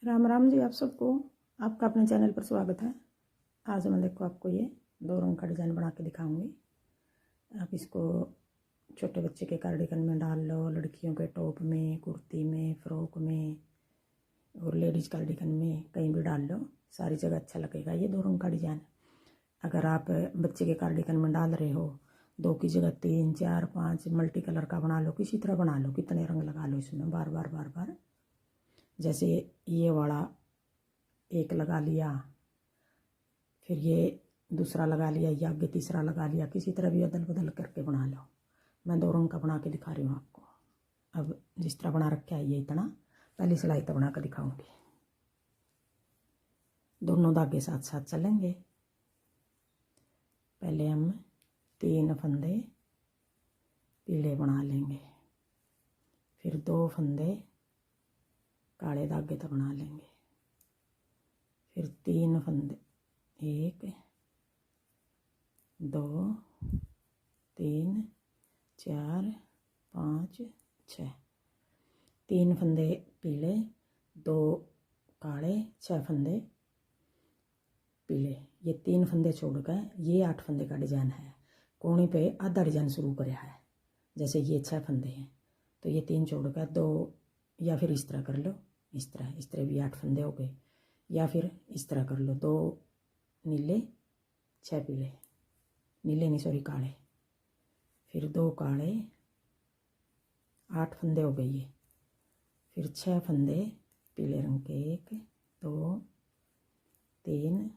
राम राम जी आप सबको। आपका अपने चैनल पर स्वागत है। आज मैं देखो आपको ये 2 रंग का डिज़ाइन बना के दिखाऊंगी। आप इसको छोटे बच्चे के कार्डिगन में डाल लो, लड़कियों के टॉप में, कुर्ती में, फ्रॉक में और लेडीज़ कार्डिगन में कहीं भी डाल लो, सारी जगह अच्छा लगेगा ये 2 रंग का डिज़ाइन। अगर आप बच्चे के कार्डिगन में डाल रहे हो 2 की जगह 3, 4, 5 मल्टी कलर का बना लो, किसी तरह बना लो, कितने रंग लगा लो इसमें बार बार बार बार। जैसे ये वाला एक लगा लिया, फिर ये दूसरा लगा लिया, या आगे तीसरा लगा लिया, किसी तरह भी अदल बदल करके बना लो। मैं 2 रंग का बना के दिखा रही हूँ आपको। अब जिस तरह बना रखा है ये इतना, पहली सिलाई तो बना कर दिखाऊंगी। दोनों धागे साथ साथ चलेंगे। पहले हम 3 फंदे पीले बना लेंगे, फिर 2 फंदे काले धागे तो बना लेंगे, फिर 3 फंदे, 1 2 3 4 5 6, 3 फंदे पीले, 2 काले, 6 फंदे पीले। ये 3 फंदे छोड़कर ये 8 फंदे का डिजाइन है। कोने पे आधा डिजाइन शुरू कराया है। जैसे ये 6 फंदे हैं तो ये 3 छोड़कर 2, या फिर इस तरह कर लो, इस तरह भी 8 फंदे हो गए, या फिर इस तरह कर लो, 2 नीले 6 पीले, नीले नहीं सॉरी काले, फिर 2 काले, 8 फंदे हो गए ये, फिर 6 फंदे पीले रंग के, 1 2 3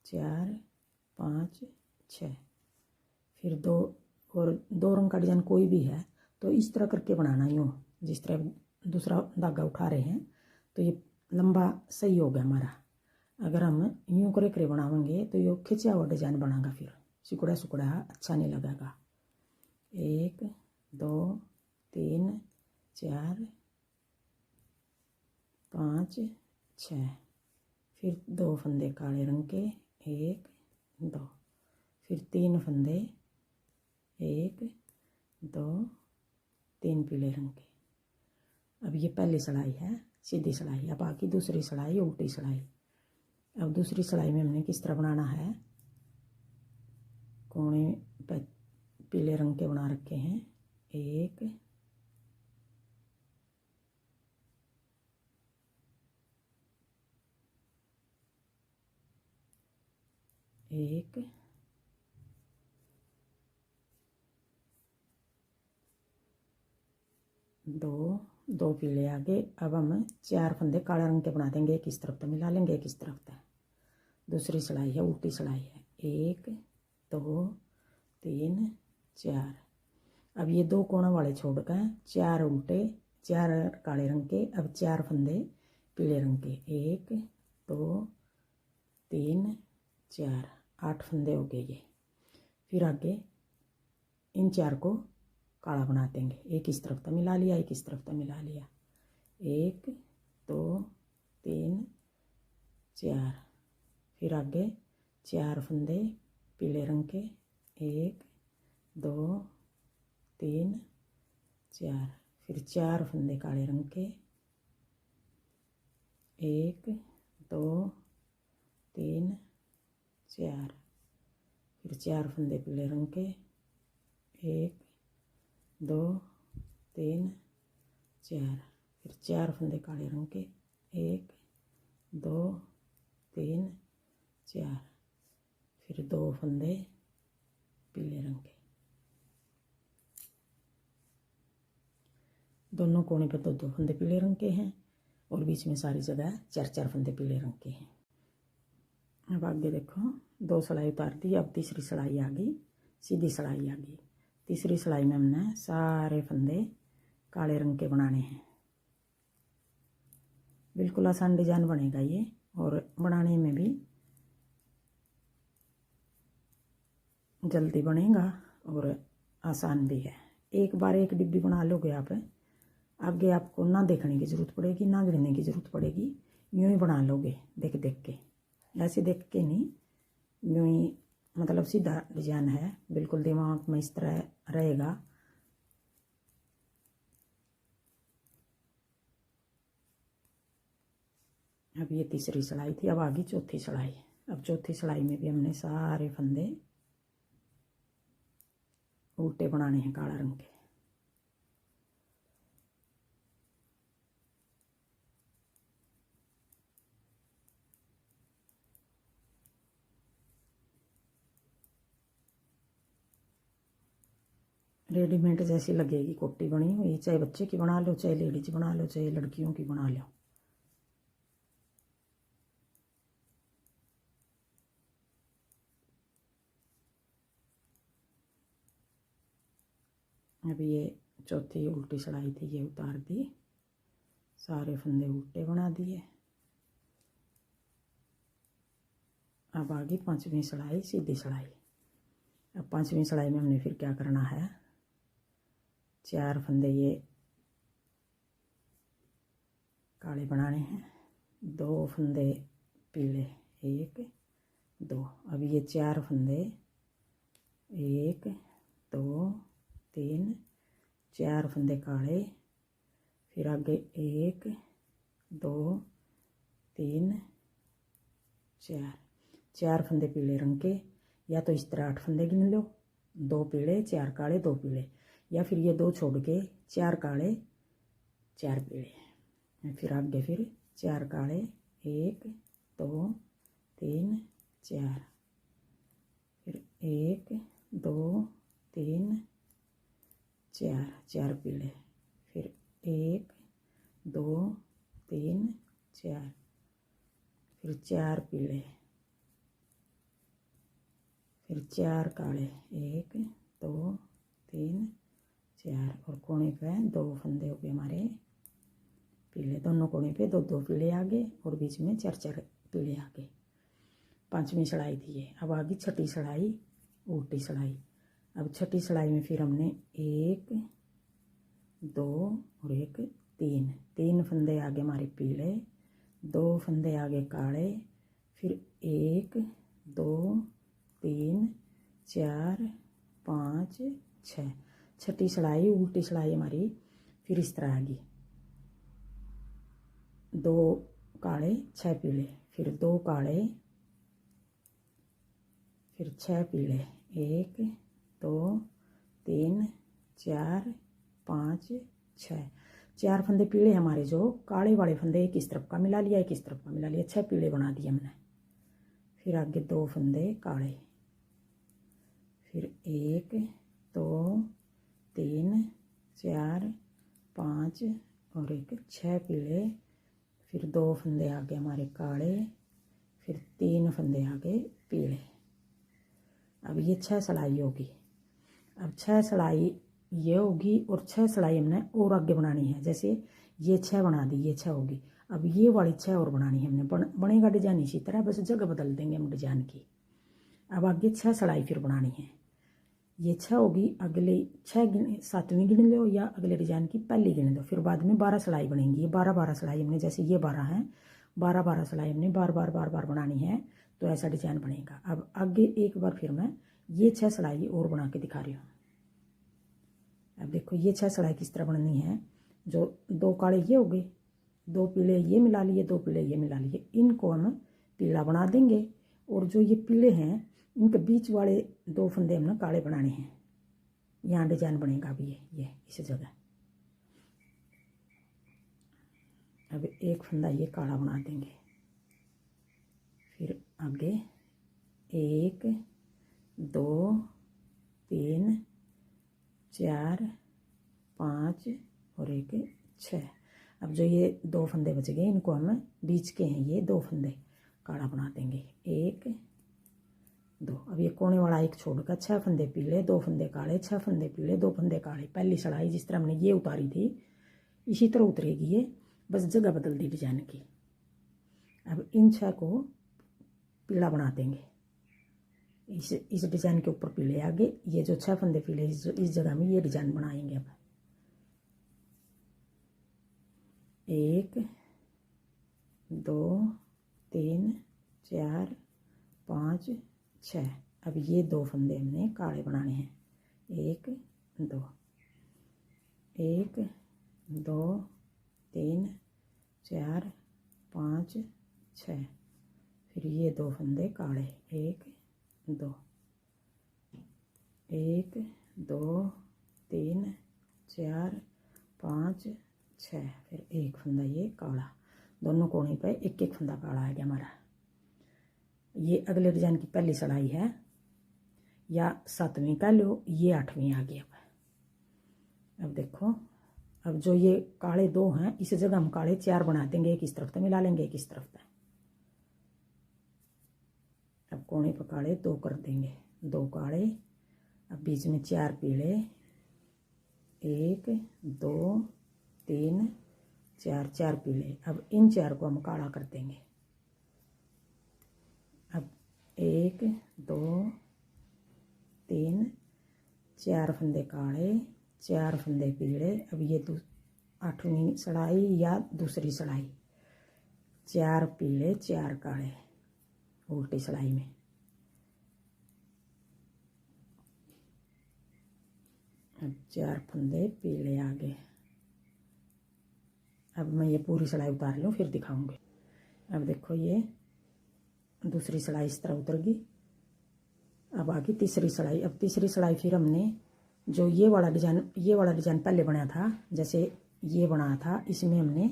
4 5 6, फिर 2 और 2 रंग का डिजाइन कोई भी है तो इस तरह करके बनाना। यूँ जिस तरह दूसरा धागा उठा रहे हैं तो ये लंबा सही हो गया हमारा। अगर हम यूँ करे करे बनाएंगे तो ये खिंचा हुआ डिजाइन बनाएगा, फिर सिकुड़ा सिकुड़ा अच्छा नहीं लगेगा। 1 2 3 4 5 6, फिर 2 फंदे काले रंग के, 1 2, फिर 3 फंदे, 1 2 3 पीले रंग के। अब ये पहली सिलाई है सीधी सिलाई। अब आगे दूसरी सिलाई उल्टी सिलाई। अब दूसरी सिलाई में हमने किस तरह बनाना है, कोने पे पीले रंग के बना रखे हैं, 1 1 2 पीले आगे। अब हम 4 फंदे काले रंग के बना देंगे, एक इस तरफ तो मिला लेंगे, एक इस तरफ तो। दूसरी सिलाई है उल्टी सिलाई है, 1 2 3 4। अब ये 2 कोना वाले छोड़कर 4 उल्टे, 4 काले रंग के, अब 4 फंदे पीले रंग के, 1 2 3 4, 8 फंदे हो गए ये। फिर आगे इन 4 को काला बना देंगे, एक इस तरफ तो मिला लिया, एक इस तरफ तो मिला लिया, 1 2 3 4, फिर आगे 4 फंदे पीले रंग के, 1 2 3 4, फिर 4 फंदे काले रंग के, 1 2 3 4, फिर 4 फंदे पीले रंग के, 1 2 3 4, फिर 4 फंदे काले रंग के, 1 2 3 4, फिर 2 फंदे पीले रंग के। दोनों कोने पर 2 फंदे पीले रंग के हैं और बीच में सारी जगह 4 फंदे पीले रंग के हैं। अब आगे देखो 2 सिलाई उतार दी। अब तीसरी सिलाई आ गई, सीधी सिलाई आ गई। तीसरी सिलाई में हमने सारे फंदे काले रंग के बनाने हैं। बिल्कुल आसान डिजाइन बनेगा ये, और बनाने में भी जल्दी बनेगा और आसान भी है। एक बार एक डिब्बी बना लोगे आप, आगे आपको ना देखने की ज़रूरत पड़ेगी, ना गिनने की ज़रूरत पड़ेगी। यूँ ही बना लोगे देख देख के, ऐसे देख के नहीं, यूँ ही मतलब सीधा डिजाइन है, बिल्कुल दिमाग में इस तरह रहेगा। अब ये तीसरी सिलाई थी, अब आगे चौथी सिलाई। अब चौथी सिलाई में भी हमने सारे फंदे उल्टे बनाने हैं काला रंग के। रेडीमेड जैसी लगेगी कोटी बनी हुई, चाहे बच्चे की बना लो, चाहे लेडीज बना लो, चाहे लड़कियों की बना लो। अब ये चौथी उल्टी सिलाई थी, ये उतार दी, सारे फंदे उल्टे बना दिए। अब आगे पांचवी सिलाई सीधी सिलाई। अब पांचवी सिलाई में हमने फिर क्या करना है, 4 फंदे ये काले बनाने हैं, 2 फंदे पीले, 1 2। अब ये 4 फंदे 1 2 3 4 फंदे काले, फिर आगे 1 2 3 4 फंदे पीले रंग के, या तो इस तरह 8 फंदे गिन लो, 2 पीले 4 काले 2 पीले, या फिर ये 2 छोड़ के 4 काले 4 पीले, फिर आगे फिर 4 काले 1 2 3 4, फिर 1 2 3 4 4 पीले, फिर 1 2 3 4, फिर 4 पीले, फिर 4 काले 1 2 3 4, और कोने पे 2 फंदे हो गए हमारे पीले, दोनों कोने पे 2 2 पीले आगे और बीच में 4 4 पीले आगे। पांचवी सिलाई थी ये। अब आगे छठी सिलाई उल्टी सिलाई। अब छठी सिलाई में फिर हमने 1 2 और 1 3 3 फंदे आगे हमारे पीले, 2 फंदे आगे काले, फिर 1 2 3 4 5 6। छठी सिलाई उल्टी सिलाई हमारी फिर इस तरह आएगी, 2 काले 6 पीले, फिर 2 काले, फिर 6 पीले, 1 2 3 4 5 6। 4 फंदे पीले हमारे, जो काले वाले फंदे एक इस तरफ का मिला लिया, एक इस तरफ का मिला लिया, 6 पीले बना दिए हमने। फिर आगे 2 फंदे काले, फिर 1 2 3 4 5 और 1 6 पीले, फिर 2 फंदे आगे हमारे काले, फिर 3 फंदे आगे पीले। अब ये 6 सिलाई होगी। अब 6 सिलाई ये होगी और 6 सिलाई हमने और आगे बनानी है, जैसे ये 6 बना दी, ये 6 होगी। अब ये वाली 6 और बनानी है हमने, बनेगा डिजाइन इसी तरह, बस जगह बदल देंगे हम डिजाइन की। अब आगे 6 सिलाई फिर बनानी है, ये 6 होगी, अगले 6 सातवीं गिन लो या अगले डिजाइन की पहली गिन लो, फिर बाद में 12 सिलाई बनेंगी। ये 12 12 सिलाई हमने, जैसे ये 12 है, 12 12 सिलाई हमने बार बार बनानी है, तो ऐसा डिजाइन बनेगा। अब आगे एक बार फिर मैं ये 6 सिलाई और बना के दिखा रही हूँ। अब देखो ये 6 सिलाई किस तरह बननी है, जो 2 काले ये हो गए, 2 पीले ये मिला लिए, 2 पीले ये मिला लिए, इनको हम पीला बना देंगे, और जो ये पीले हैं इनके बीच वाले 2 फंदे हमने काले बनाने हैं। यहाँ डिजाइन बनेगा अभी ये इस जगह। अब एक फंदा ये काला बना देंगे, फिर आगे 1 2 3 4 5 और 1 6। अब जो ये 2 फंदे बच गए, इनको हम बीच के हैं ये 2 फंदे काला बना देंगे, 1 2। अब ये कोने वाला एक छोड़कर 6 फंदे पीले, 2 फंदे काले, 6 फंदे पीले, 2 फंदे काले। पहली सिलाई जिस तरह हमने ये उतारी थी इसी तरह उतरेगी ये, बस जगह बदल दी डिजाइन की। अब इन 6 को पीला बना देंगे, इस डिजाइन के ऊपर पीले आगे, ये जो 6 फंदे पीले इस जगह में ये डिजाइन बनाएंगे। अब 1 2 3 4 5 6। अब ये 2 फंदे हमने काले बनाने हैं, 1 2 1 2 3 4 5 6, फिर ये 2 फंदे काले, 1 2, 1 2 3 4 5 6, फिर एक फंदा ये काला, दोनों कोने पे एक एक फंदा काला आ गया हमारा। ये अगले डिजाइन की पहली सिलाई है, या 7वीं कह लो, ये 8वीं आ गई। अब देखो, अब जो ये काले 2 हैं इस जगह हम काले 4 बना देंगे, एक इस तरफ तो मिला लेंगे, एक इस तरफ तक। अब कोने पर काले 2 कर देंगे, 2 काले, अब बीच में 4 पीले, 1 2 3 4, 4 पीले। अब इन 4 को हम काला कर देंगे। अब 1 2 3 4 फंदे काले, 4 फंदे पीले। अब ये 8वीं सिलाई या दूसरी सिलाई, 4 पीले 4 काले उल्टी सिलाई में। अब 4 फंदे पीले आगे। अब मैं ये पूरी सिलाई उतार लूँ फिर दिखाऊंगी। अब देखो, ये दूसरी सिलाई इस तरह उतर गई। अब आगे तीसरी सिलाई। अब तीसरी सिलाई फिर हमने जो ये वाला डिजाइन पहले बनाया था, जैसे ये बनाया था, इसमें हमने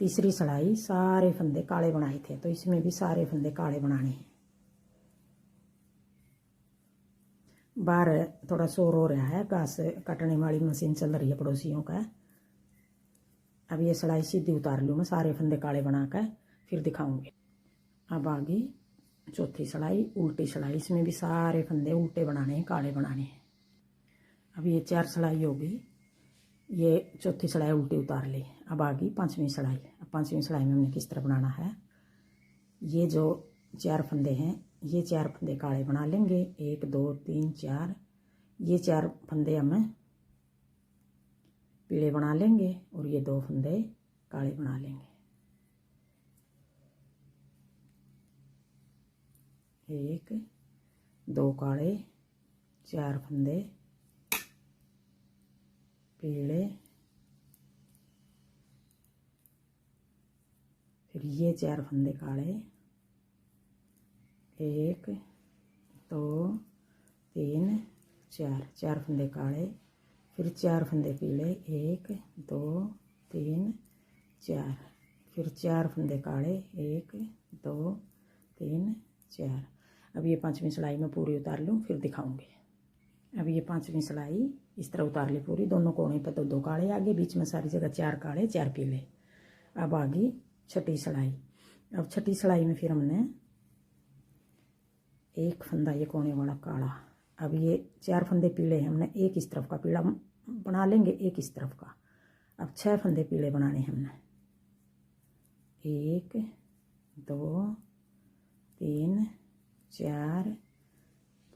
तीसरी सिलाई सारे फंदे काले बनाए थे, तो इसमें भी सारे फंदे काले बनाने हैं। बाहर थोड़ा शोर हो रहा है, घास काटने वाली मशीन चल रही है पड़ोसियों का। अब ये सिलाई सीधी उतार लूँ मैं, सारे फंदे काले बनाकर फिर दिखाऊंगी। अब आगे चौथी सिलाई उल्टी सिलाई, इसमें भी सारे फंदे उल्टे बनाने हैं, काले बनाने हैं। अब ये 4 सिलाई होगी, ये चौथी सिलाई उल्टी उतार ली। अब आ गई 5वीं सिलाई। अब 5वीं सिलाई में हमने किस तरह बनाना है, ये जो 4 फंदे हैं ये 4 फंदे काले बना लेंगे, 1 2 3 4, ये 4 फंदे हम पीले बना लेंगे और ये 2 फंदे काले बना लेंगे। 1 2 काले, 4 फंदे पीले, फिर ये 4 फंदे काले, 1 2 3 4, 4 फंदे काले, फिर 4 फंदे पीले, 1 2 3 4, फिर 4 फंदे काले, 1 2 3 4। अब ये 5वीं सिलाई में पूरी उतार लूँ फिर दिखाऊंगी। अब ये 5वीं सिलाई इस तरह उतार ली पूरी, दोनों कोने पर तो 2 काले आगे, बीच में सारी जगह 4 काले 4 पीले। अब आ गई छठी सिलाई। अब छठी सिलाई में फिर हमने एक फंदा ये कोने वाला काला, अब ये 4 फंदे पीले हमने एक इस तरफ का पीला बना लेंगे, एक इस तरफ का। अब 6 फंदे पीले बनाने हमने, 1 2 3 4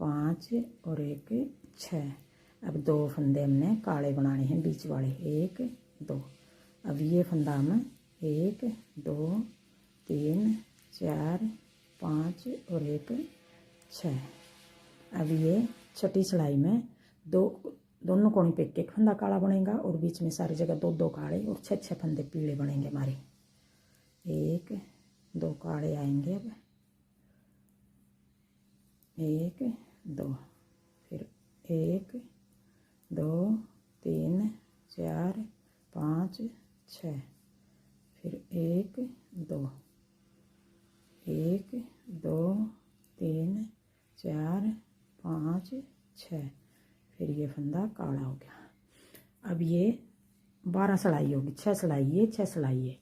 5 और 1 6। अब 2 फंदे हमने काले बनाने हैं बीच वाले, 1 2। अब ये फंदा हम 1 2 3 4 5 और 1 6। अब ये छठी सिलाई में दोनों कोने पे एक फंदा काला बनेगा और बीच में सारी जगह 2 2 काले और 6 6 फंदे पीले बनेंगे हमारे। 1 2 काले आएंगे, अब 1 2, फिर 1 2 3 4 5 6, फिर 1 2 1 2 3 4 5 6, फिर ये फंदा काला हो गया। अब ये 12 सिलाई होगी, 6 सिलाई ये 6 सिलाई ये,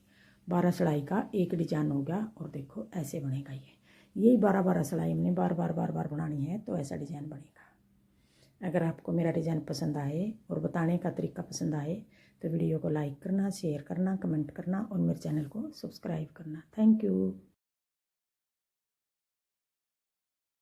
12 सिलाई का एक डिजाइन हो गया। और देखो ऐसे बनेगा, यही 12 सिलाई हमने बार बार बनानी है, तो ऐसा डिजाइन बनेगा। अगर आपको मेरा डिजाइन पसंद आए और बताने का तरीका पसंद आए तो वीडियो को लाइक करना, शेयर करना, कमेंट करना और मेरे चैनल को सब्सक्राइब करना। Thank you.